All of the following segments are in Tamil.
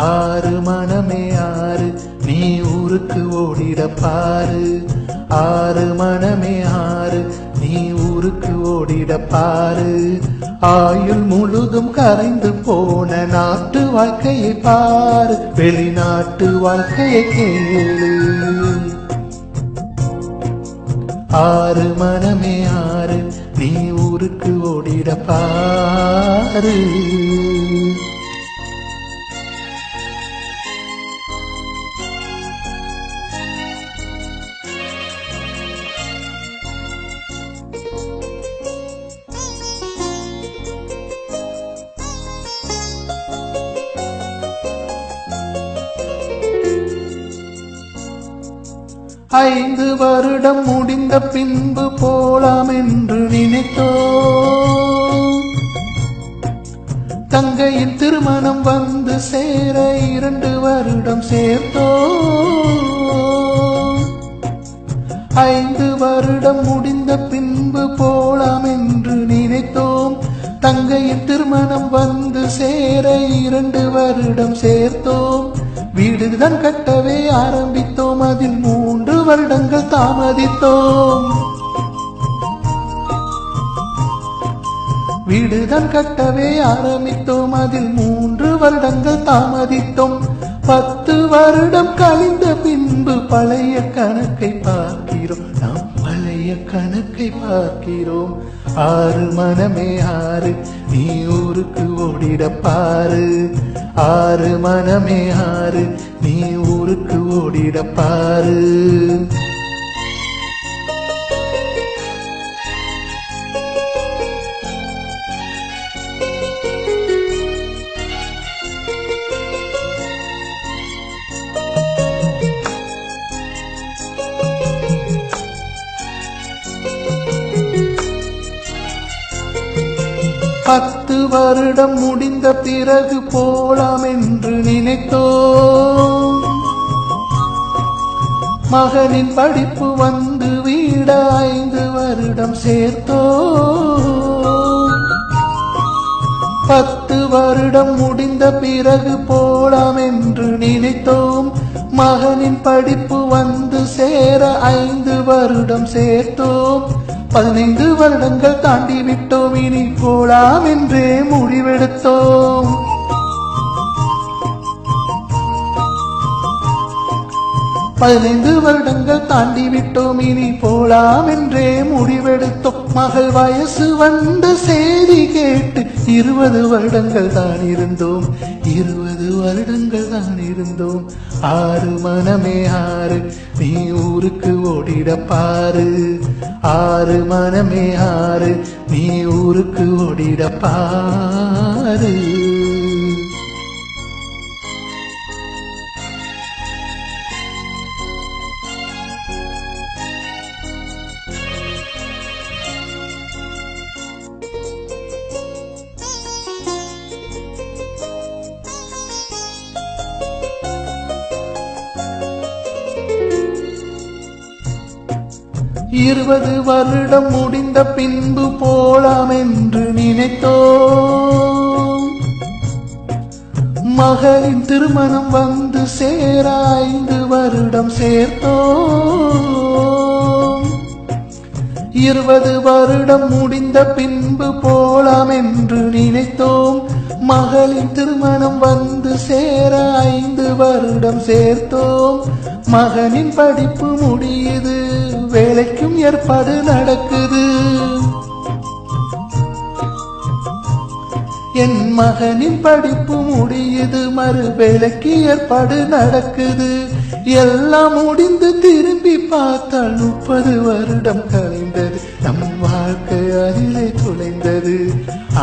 ஆறு மனமே ஆறு, நீ ஊருக்கு ஓடிட பாரு. ஆறு மனமே ஆறு, நீ ஊருக்கு ஓடிட பாரு. ஆயுள் முழுதும் கரைந்து போன நாட்டு வாழ்க்கையை பாரு, வெளிநாட்டு வாழ்க்கையை கேளு. ஆறு மனமே ஆறு, நீ ஊருக்கு ஓடிட பாரு. ஐந்து வருடம் முடிந்த பின்பு போலாம் என்று நினைத்தோம். தங்கையின் திருமணம் வந்து சேர 2 வருடம் சேர்த்தோம். 5 வருடம் முடிந்த பின்பு போலாம் என்று நினைத்தோம். தங்கையின் திருமணம் வந்து சேர 2 வருடம் சேர்த்தோம். வீடுதான் கட்டவே ஆரம்பித்தோம், அதில் 3 வருடங்கள் தாமதித்தோம். வீடுதான் கட்டவே ஆரம்பித்தோம், அதில் 3 வருடங்கள் தாமதித்தோம். 10 வருடம் கழிந்த பின்பு பழைய கணக்கை பார்க்கிறோம், நாம் பழைய கணக்கை பார்க்கிறோம். ஆறு மனமே ஆறு, நீ ஊருக்கு ஓடிட பாரு. ஆறு மனமே ஆறு, நீ ஊருக்கு ஓடிட பாரு. பத்து வருடம் முடிந்த பிறகு போலாம் என்று நினைத்தோம். மகனின் படிப்பு வந்து வீட 5 வருடம் சேர்த்தோம். 10 வருடம் முடிந்த பிறகு போலாம் என்று நினைத்தோம். மகனின் படிப்பு வந்து சேர 5 வருடம் சேர்த்தோம். 15 வருடங்கள் தாண்டி விட்டோம், இனி போலாம் என்றே முடிவெடுத்தோம். 15 வருடங்கள் தாண்டி விட்டோம், இனி போலாம் என்றே முடிவெடுத்தோம். மகள் வயசு வந்த செய்தி கேட்டு 20 வருடங்கள் தான் இருந்தோம், 20 வருடங்கள் தான் இருந்தோம். ஆறு மனமே ஆறு, நீ ஊருக்கு ஓடிட பாரு. ஆறு மனமே ஆறு, நீ ஊருக்கு ஓடிட பாரு. இருபது வருடம் முடிந்த பின்பு போலாம் என்று நினைத்தோம். மகளின் திருமணம் வந்து சேர 5 வருடம் சேர்த்தோம். 20 வருடம் முடிந்த பின்பு போலாம் என்று நினைத்தோம். மகளின் திருமணம் வந்து சேர 5 வருடம் சேர்த்தோம். மகனின் படிப்பு முடியுது, வேலைக்கும் ஏற்பாடு நடக்குது. என் மகனின் படிப்பு முடியுது, மறு வேலைக்கு ஏற்பாடு நடக்குது. எல்லாம் முடிந்து திரும்பி பார்த்தால் 30 வருடம் கழிந்தது, நம் வாழ்க்கை அதிலே தொலைந்தது.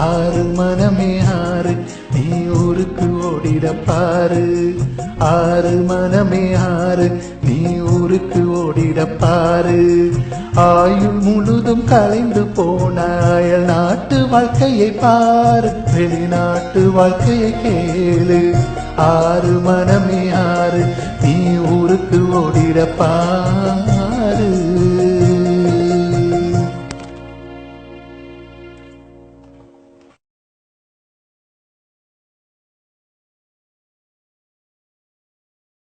ஆறு மனமே ஆறு, நீ ஊருக்கு ஓடிட பாரு. ஆறு மனமே ஆறு, நீ ஊருக்கு ஓடிட பாரு. ஆயுள் முழுதும் கலைந்து போன அயல் நாட்டு வாழ்க்கையை பாரு, வெளிநாட்டு வாழ்க்கையை கேளு. ஆறு மனமே ஆறு, நீ ஊருக்கு ஓடிட பாரு.